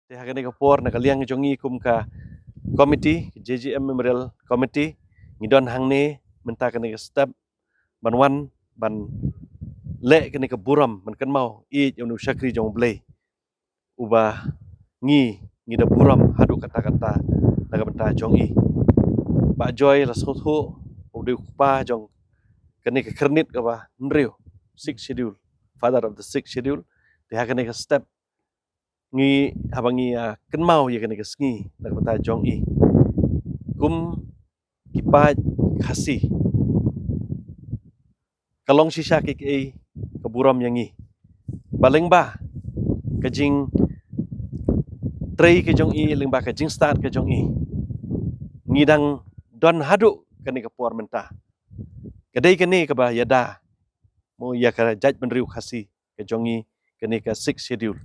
te hagane ka por na kaliang jongi kum ka committee JGM Memorial Committee ngidon hangne menta kane ka step banwan ban le kane ka buram man kan mau I jonu syakri jong blay uba ngida buram hadu kata-kata daga benta jong I ba joy la sotho udu pa jong kane ka kernit ka ba nriu sixth schedule father of the sixth schedule te hagane ka step ngi habangi kan mau ya kane ka sngi daga benta jong I kum kipa khasi kalong sisa ke kaburam yangi baleng ba kajing trei ke jong I leng ba kajing start ke jong I ngidang don hadu kani ka puar menta kadai kani ka ba yada mo ya ka judge benriu khasi ke jong I kani ka sixth schedule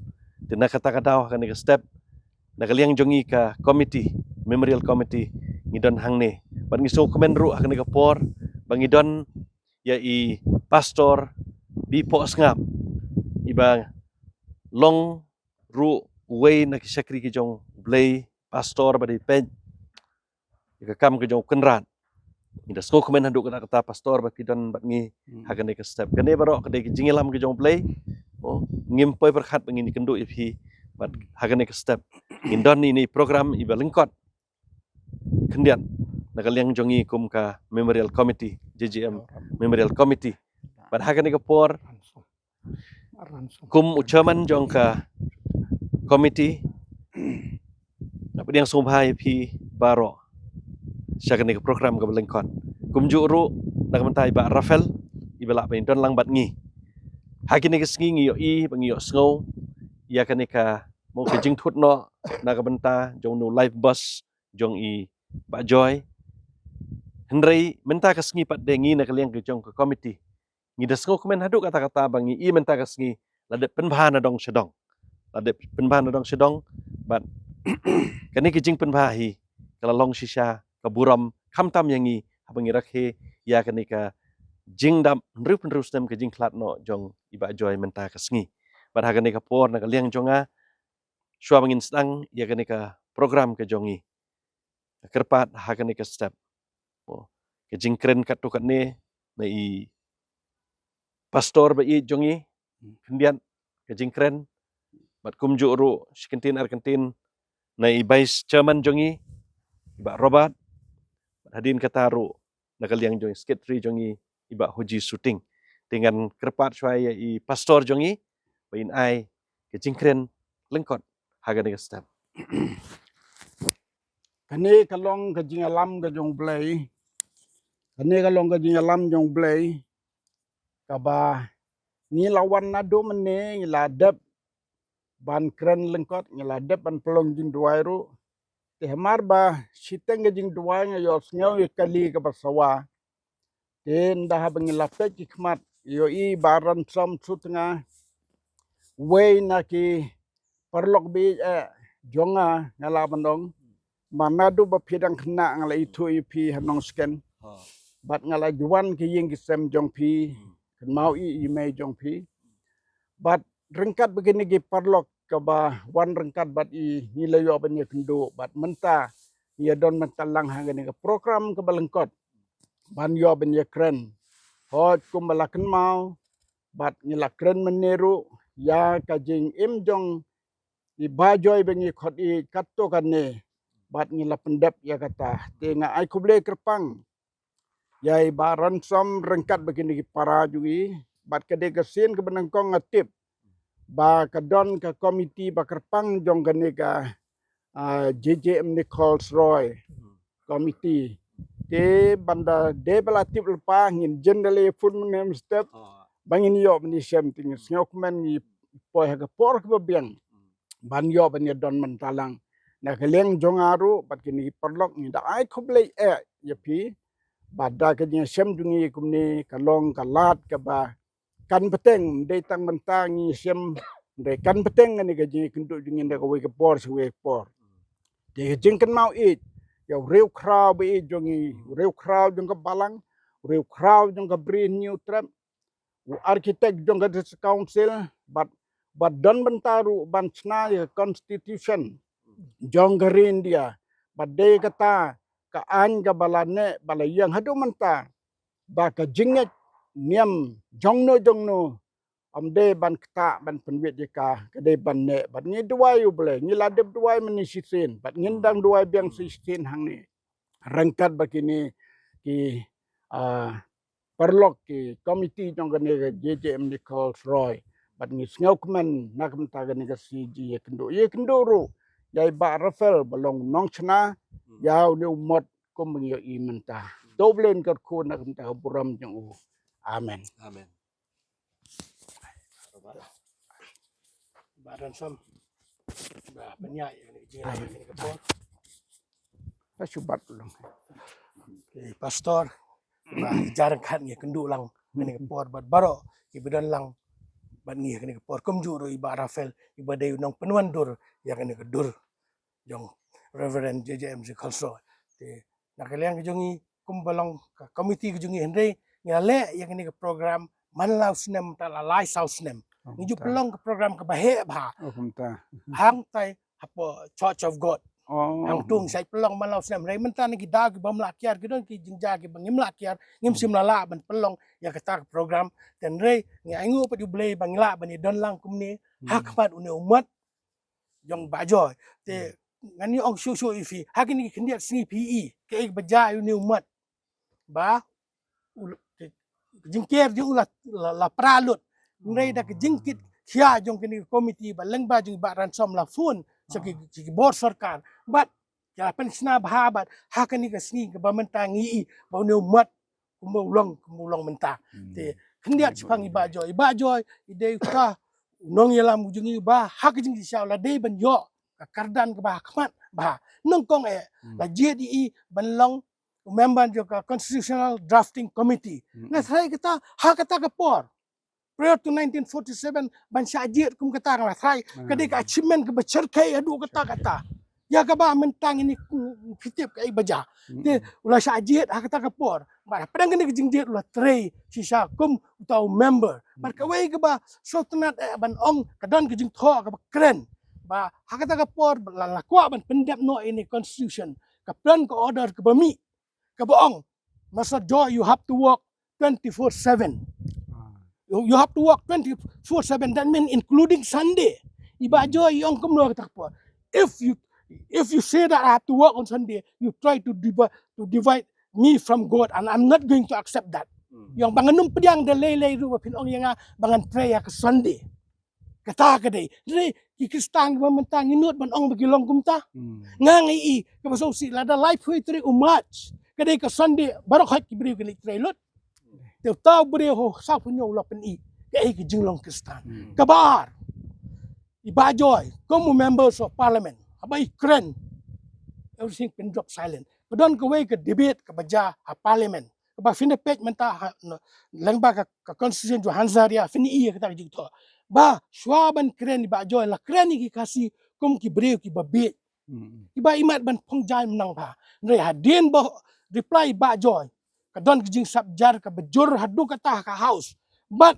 tena kata kata kani ka step na kaliang jong I ka committee memorial committee ngidon hangne ban ngiso komen ru kani ka por bangidon ya I pastor bi po ngap iba long ru way na kisakri ki jong blay pastor badi pen ka kam ke jong kenrat ida sko komen handu kata pastor ba pidon bat ngi hagane ka step kane baro kade ki jingelam ke jong blay o ngimpoi berkhat bangini kendu ipi bat hagane ka step indon ini program iba lengkot kendian nakaliang jongi kum ka memorial committee JGM memorial committee bat hagane ka por kum ucaman jong ka committee dapat yang sumbai pi baro syakane ka program ka belengkot kum juru nak mentai ba Rafael ibala pa don lang bat ngi hakine ka sngi yo I bangi yo sngo ya kane ka mo ka jing thut no na ka benta jong no live bus jong I ba joy hendrei menta ka sngi pat dengi na kaliang ka jong ka committee ngi da sngo komen hadu kata-kata bangi I menta ka sngi lade penbha na dong sedong lade penbha na dong sedong bat kani ki jing penbha hi kala long shisha ka buram khamtam yangi habangi rakhe ya kani ka jing dam nrup stem ka jing klat no jong iba joy menta ka sngi bat hagani ka por na kaliang jonga shwa bangin sedang ya kani ka program ka jongi kerpat hagani ka step ke jing kren kat tu kat ne na I pastor ba I jongi kendian ke jing kren bat kum juru sikentin arkentin na I vice chairman jongi iba Robert hadin kataru nakaliang jongi secretary jongi iba hoji shooting dengan kerpat shwaya I pastor jongi bain ai ke jing kren lengkot hagani ka step Kani kalong ka jing alam ka jong blay. Kani kalong ka jing alam jong blay. Kaba ni lawan na do mene ngiladap ban kren lengkot ngiladap ban pelong jing duairu. Te hamar ba siteng ka jing duai nga yo sngaw kali ka basawa. Te ndah bangilapet ikmat yo I baran som sutnga. Way na ki perlok bi jonga ngalaban dong. Manado ba pidang kena ngala itu ipi hanong sken bat ngala juan ke yeng kisem jong pi kan mau I ime jong pi bat rengkat begini gi parlok ke ba wan rengkat bat I nilai yo banya kendo bat menta ia don mentalang hangani ke program ke balengkot ban yo banya kren hot kumbalakan mau bat ngila kren meneru ya kajing im jong I bajoy bengi khot I katto kanne bat ngila pendap ya kata tenga ai kuble kerpang yai baran som rengkat begini para jui bat kade kesin ke benengkong ngatip ba kadon ke komiti ba kerpang jong gane ka JJM Nichols Roy komiti te banda de belatip lepa ngin jendele pun menem step bangin yo bani sem ting ngok men ni poy ha por ke biang ban yo bani don mentalang na keleng jongaru pat kini perlok ni da ai kuble ya pi bada ke nya sem dungi kumni kalong kalat ke ba kan peteng de tang mentang ni sem de kan peteng ni ke ji kendu dungi de ko ke por suwe por de jing kan mau I ya real crowd be jongi real crowd jong ke balang real crowd jong ke bri new trap architect jong ke council but Badan bentaru ban senaya constitution jong garin dia badai kata ka an ka balane balayang hadu menta ba ka jinget niam jongno amde ban kata ban penwit jika kedai ban ne ban ni duai ble ni ladep duai menisisin bat ngindang duai biang sisin hang ni rangkat begini ki perlok ki komiti jong gane JJM Nicole Roy bat ni sngaukman nakam ta gane ka CG ye kendo ru yai ba Rafael balong nong chna yau ni umot ko mengyo imenta doblen kat ko nakam ta buram jong u amen Amen. Badan som ba penyak ni jiran ni kapor subat ulang ki pastor ba jarang kan ni kendu lang ni kapor bat baro ki bedan lang ban ni ni kapor kum juro iba Rafael iba day nang penuan dur yang ni kedur jong Reverend JJM Kalso te nakaliang jongi kum balong komiti jongi Henry ngale yang ni program manlau snem talalai sau snem ni ju pelong ke program ke bahe ba kumta hang tai hapo Church of God hang tung sai pelong malau snem rei mentan ki dag bam lakiar ki don ki jingja ki bangim lakiar ngim sim lala ban pelong ya kata program ten rei ngi aingu pa du blei bangila ban don lang kumni hakmat une umat jong bajoy te ngani ong shu ifi hakini kindiat singi PE ke ik baja une umat ba jingker ju la pralut ngai da jingkit khia jong kini komiti ba lengba jong ba ransom la fun segi board sarkar bat ya pensna bahabat hakani ka sngi ka ba mentangi ba ne umat kumulong menta te kendiat sipang iba joy ide ka nong yalam ujungi ba hak jing sia la de ban yo ka kardan ka ba khmat ba nong kong la JDE ban long member joka constitutional drafting committee na sai kita hak kata ka por prior to 1947 ban syajir kum kata ka sai kadai ka achievement ka bercerkai adu kata ya ka ba mentang ini fitip ka ibaja de ulah syajir hak kata ka por ba pedang kini jingjir ulah tray sisa kum utau member bar ka wei ka ba sultanat ban ong kadan ka jing tho ka kren ba hak kata ka por la kwa ban pendap no ini constitution ka plan ka order ka bami ka boong masa joy you have to work 24/7 you have to work 24/7 that mean including Sunday iba joy yung kumno ka po if you say that I have to work on Sunday you try to divide me from God and I'm not going to accept that yung banganum pediang de lelei ru pinong yang bangan pray ka Sunday kata ka dei dei ki kristang ba mentang inut ban ong bagilong kumta ngangi ka baso si lada life poetry umach kadai ka Sunday barok hat ki brio ki trailot te tau brio ho sa punyo la pen ka jinglong kristan kabar iba joy como members of parliament abai kren everything been drop silent badon ka way ka debate ka baja ha parliament ka ba fina page menta langba ka constitution jo hanzaria fini ka ta jito ba swaban kren iba joy la kren ki kasi kum ki brio ki babe iba imat ban pongjai menang ba nre hadin ba reply ba joy kadon kijing subjar ka bejur hadu kata ka house but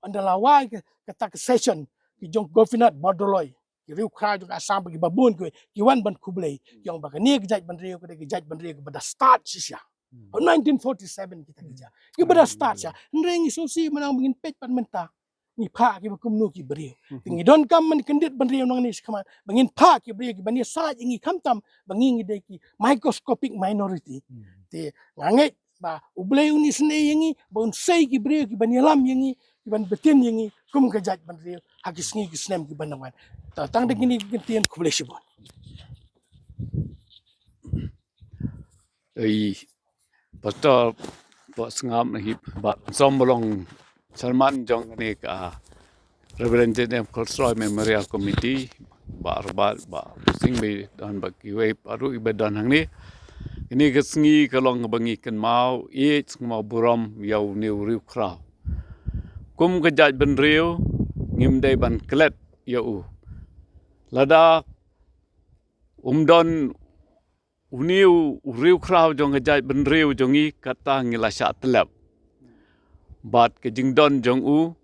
andalawai kata ka session ki jong governor bodoloy ki riu kra jo asam bagi babun ko ki wan ban kublai yang bakani gejaj ban riu ka gejaj ban riu pada start sisya 1947 kita kerja ki pada start sya nrengi sosi menang mengin pej pan menta ni pa ki bakum nu ki beriu tingi don kam man kendit ban riu nang ni skaman mengin pa ki beriu ki bani sa ingi kamtam bangingi de ki microscopic minority te nganget ba ublay uni sene yangi bon sei ki brio ki ban yalam yangi ki ban betin yangi kum ka jaj ban rio hakis ngi ki snem ki ban naman ta tang de gini gentian ku boleh sibon ai pastor po sngam na hip ba sombolong Salman jong ni ka Reverend JM Kolsroy Memorial Committee ba sing be dan ba ki we paru ibadan hang ni ini kesngi kalong bangi kan mau mau buram yau new riu kraw kum kejaj ben riu ngim dai ban klet yau lada umdon uniu riu kraw jong kejaj ben riu jongi kata ngilasa telap bat ke jingdon jong u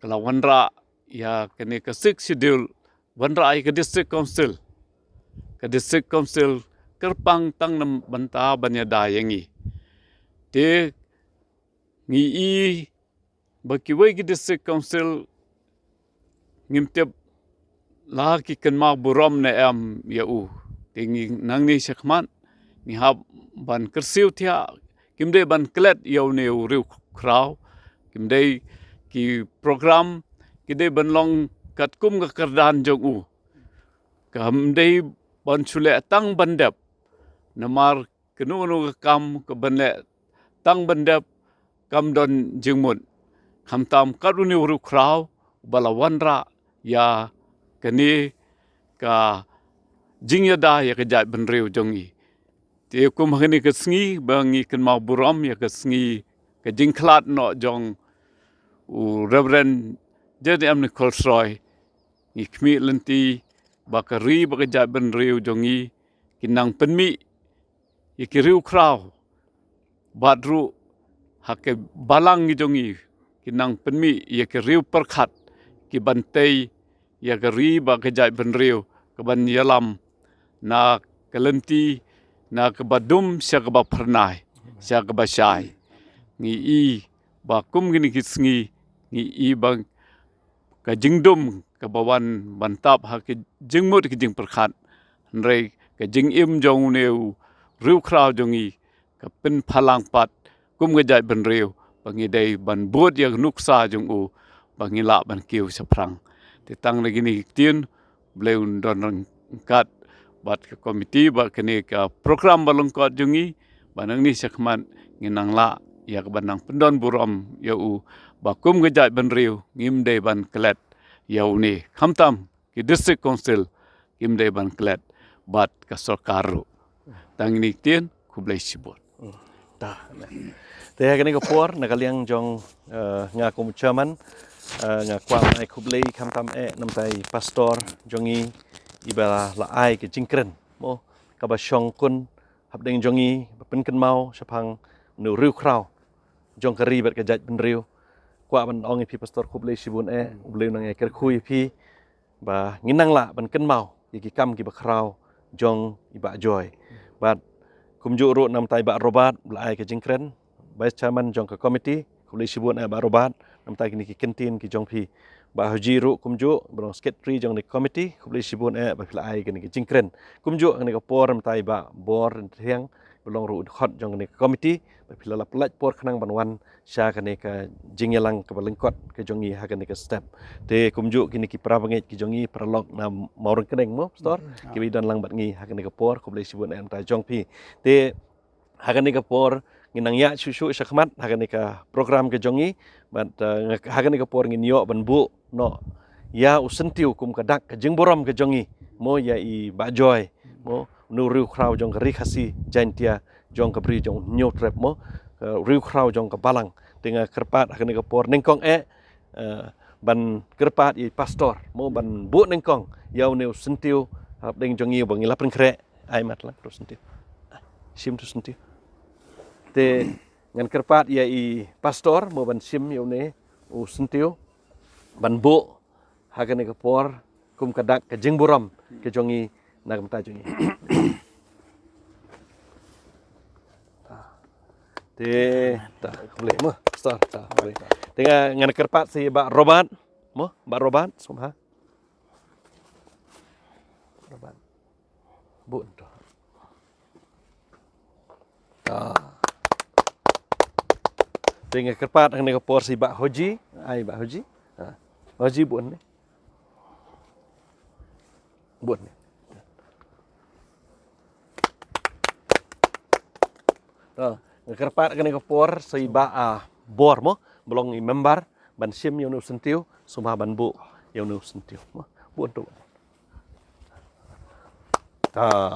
kalawan ra ya kini ke 6 schedule Banrai ke district council kerpang tang nam banta banya dayangi te ngi i bakiwai ke district council ngimtep la ki kan ma buram na am ya u tingi nang ni shakman ni hab ban kersiu thia kimde ban klet yau ne riu kraw kimde ki program kide ban long kat kum ka kardan jong u kamde ban chule tang bandep namar kenu nu kam ke banle tang bandep kam don jingmun kamtam karuni uru kraw bala wanra ya kani ka jingya da ya ka jai benriu jongi te kum hani ka sngi bangi kan mau buram ya ka sngi ka jingklat no jong u reverend jadi amni kolsroy ni kmi lenti bakari baka jai benriu jongi kinang penmi ya ki riu kraw badru hake balang ni jongi kinang penmi ya ki riu perkhat ki bantai ya ke riba ke jai benriu ke ban yalam na kelenti na ke badum sia ke ba pernai sia ke ba syai ngi i ba kum gini kisngi ngi i bang ke jingdum ke bawan bantap ha ke jingmut ke jing perkhat nrei ke jing im jong neu riu kraw jongi ke pen phalang pat kum ke jai benriu bangi dei ban bot ya nuksa jong u bangi la ban kiu saprang titang lagi ni tien beliau don kat bat ke komiti bat kene ke program balongkot jungi banang ni sakman nginang la ya ke banang pendon buram ya u bakum gejat benriu ngim de ban klet ya ni khamtam ke district council ngim de ban klet bat ke sokaru tang ni tien ku blai sibot ta te kani ko por nakaliang jong nga kum chairman nga kwam ai khublei khamtam namtai pastor jongi ibala la ai ke jingkren mo ka ba shong kun habdeng jongi pen kan mau sapang nu riu kraw jong kari bet ke jaj ben riu kwa ban ong pi pastor khublei sibun ubleu nang ker khui pi ba nginang la ban kan mau ki kam ki ba kraw jong iba joy bat kumju ru namtai ba robat la ai ke jingkren vice chairman jong ka committee khublei sibun ba robat namtai kini ki kentin ki jong pi ba haji ru kumju brong secretary jong ni committee khublei sibun ba phla ai kini ki jingkren kumju ni ka por namtai ba bor thiang belong ru khot jong ni committee ba phla la plaj por khnang banwan sha kani ka jingyalang ka balengkot ke jongi ha kani ka step te kumju kini ki prabanget ki jongi pralog na maurang keneng mo pastor ki bidan lang bat ngi ha kani ka por khublei sibun ta jong pi te ha kani ka por nginang ya susu sakmat hagani ka program ke jongi bat hagani ka por ngin yo ban bu no ya usentiu kum kadak ke jingboram ke jongi mo ya i ba joy mo nu riu kraw jong ri khasi jantia jong ka bri jong nyo trap mo riu kraw jong ka balang tinga kerpat hagani ka por nengkong ban kerpat i pastor mo ban bu nengkong ya ne usentiu hab ding jongi bang ilap kre ai mat la pro sentiu sim tu sentiu te ngan kerpat ya i pastor mo ban sim yo ne u sentiu ban bu hagan ke por kum kadak ke jingburam ke jongi nagam ta jongi te ta boleh mo pastor ta boleh tengah ngan kerpat si ba robat mo ba robat somha robat bu to tengah kerpat hang por si ba hoji ai ba hoji hoji buat ni kerpat hang por si ba bor mo belong i member ban sim yo nu sentiu sumha ban bu yo nu sentiu mo buat tu ta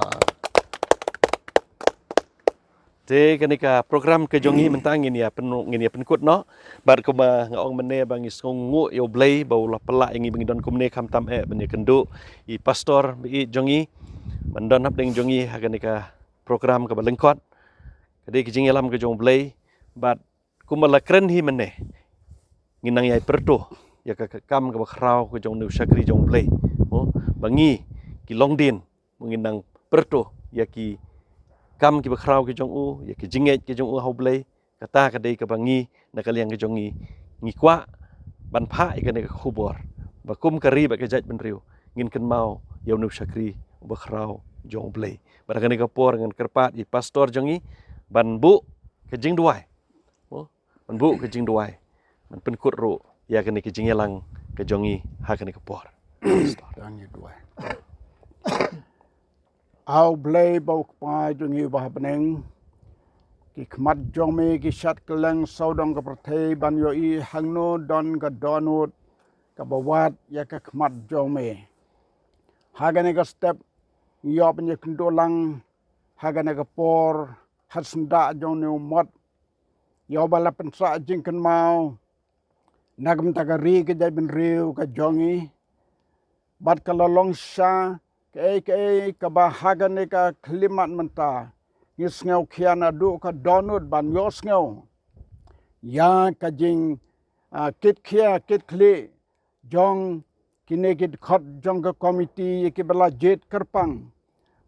te kenika program ke jongi mentang ini ya penkut no bar ko ba ngong mene bangi songu yo blai bau la pela ingi bangi don kumne kham tam bani kendu i pastor bi jongi bandon hap ding jongi ha kenika program ke balengkot kede ke jingelam ke jong blai bat kumala kren hi mene nginang yai perto ya ka kam ka bakrau ke jong new syakri jong play bangi ki longdin mungin nang perto ya ki kam ki bakrau ke jong u ya ki jinget ke jong u hau play kata ka dei ka bangi na kaliang ke jong ngi kwa ban pha ka ne ka khubor ba kum ka ri ba ka jaj ben riu ngin kan mau ya new syakri bakrau jong play ba ka ne ka por ngan kerpat i pastor jong i ban bu ke jing duai ban bu ke jing duai man pen kut ro ya ka ne ke jing yalang ke jong i ha ka ne ka por Yang dua. Au blay bau pa jungi bah beneng ki khmat jome ki shat keleng saudong ka perthei ban yo i hangno don ka donut ka bawat ya ka khmat jome hagane ka step yo penye kendolang hagane ka por hasnda jong ne mot yo bala pensa jingken mau nagam tagari ke jai ben riu ka jongi bat kalolong sha ke kabahagan ni ka klimat menta ngisngau khiana du ka donut ban yosngau ya ka jing kit khia kit kli jong kine kit khot jong ka komiti ki bala jet kerpang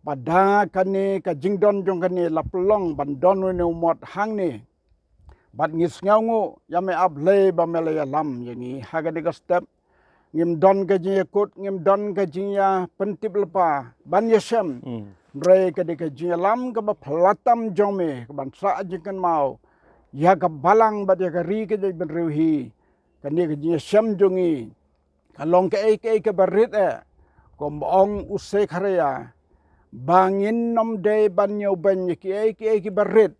pada kane ka jingdon jong kane laplong ban don ne umot hang ni bat ngisngau ngu ya me able ba mele ya lam yani haga de ka step ngim don ka jing kut ngim don ka jing ya pentip lepa ban yesem re ka de ka jing lam ka ba phlatam jome ka ban sa jingkan mau ya ka balang ba de ka ri ka de ben reuhi ka ne ka jing sem jongi ka long ka ka barit kom ong use kharaya bangin nom de ban nyo ban ki barit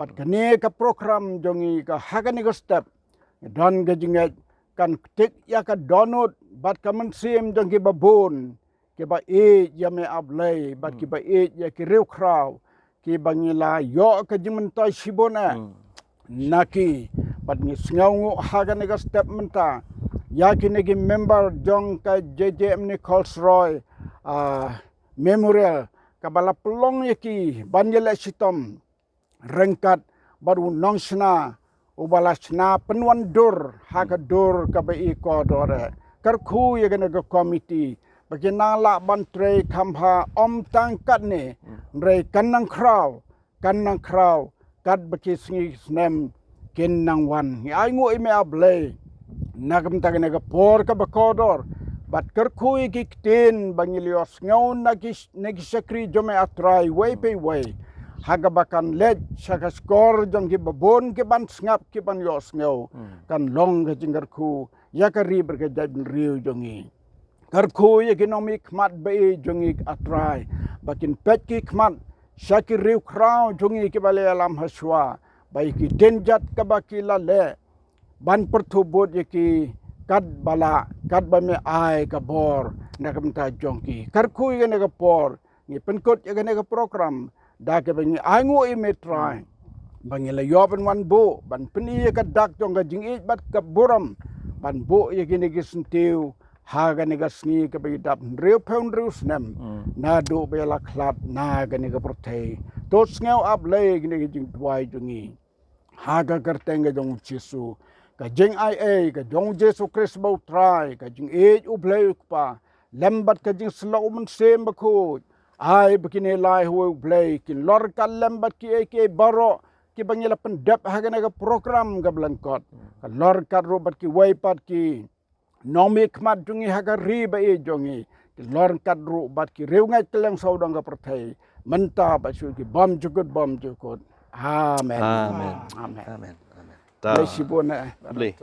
bat ka ne ka program jongi ka haga ne ka step don ka jing kan tik ya ka donut bat ka mensim jong ki babun ki ba ya me ablay bat ki ba ya ki rew kraw ki bangila yo ka jimentai sibona naki bat ni sngaw haga ne ka step menta ya ki ne ki member jong ka JJM ni Colsroy memorial ka bala pelong ya ki banjela sitom rengkat baru nongsna ubalasna penwan dur haka dur ka ba ko dore karkhu ye gana ga komiti bagina la bantre khamha om tangkat ne re kanang kraw kat baki sngi snem ken nang wan ai ngo ime able nagam tagene ga por ka ba kodor bat karkhu ye ki tin bangilios ngau nagi sakri jome atrai way pe way haga bakan led saka skor jong ki babon ki ban ngap ki ban yos ngau kan long ke jinggar khu ya ka ri ber ke jad riu jongi kar khu ye economic mat be jongi atrai bakin pet ki khmat saki riu kraw jongi ki bale alam haswa bai ki denjat ka baki la le ban perthubut ye ki kat bala kat ba me ai ka bor na kam ta jongki kar khu ye ne ka por ni penkot ye ne ka program da ke bangi angu i metrai bangi la yoban wan bo ban peni ka dak jong ga jing bat ka buram ban bo ye gini gi sentiu ha ga ne ga sngi ka bi dap rew pon rew snem na do be la klat na ga ne ga protei to sngew up le gini gi jing twai jongi ha ga kerteng ga jong chisu ka jing ai ka jong jesu christ bo trai ka jing u ble pa lembat ka jing slow mun sem ba khu ai begini lai hu play kin lor kalem bat ki baro ki bangila pendap hagana ga program ga blankot ka lor karro bat ki wai pat ki nomik mat jungi haga ri ba e jongi ki lor kadro bat ki reungai keleng saudang ga perthai menta ba su ki bom jukut amen amen amen amen amen ta sibona boleh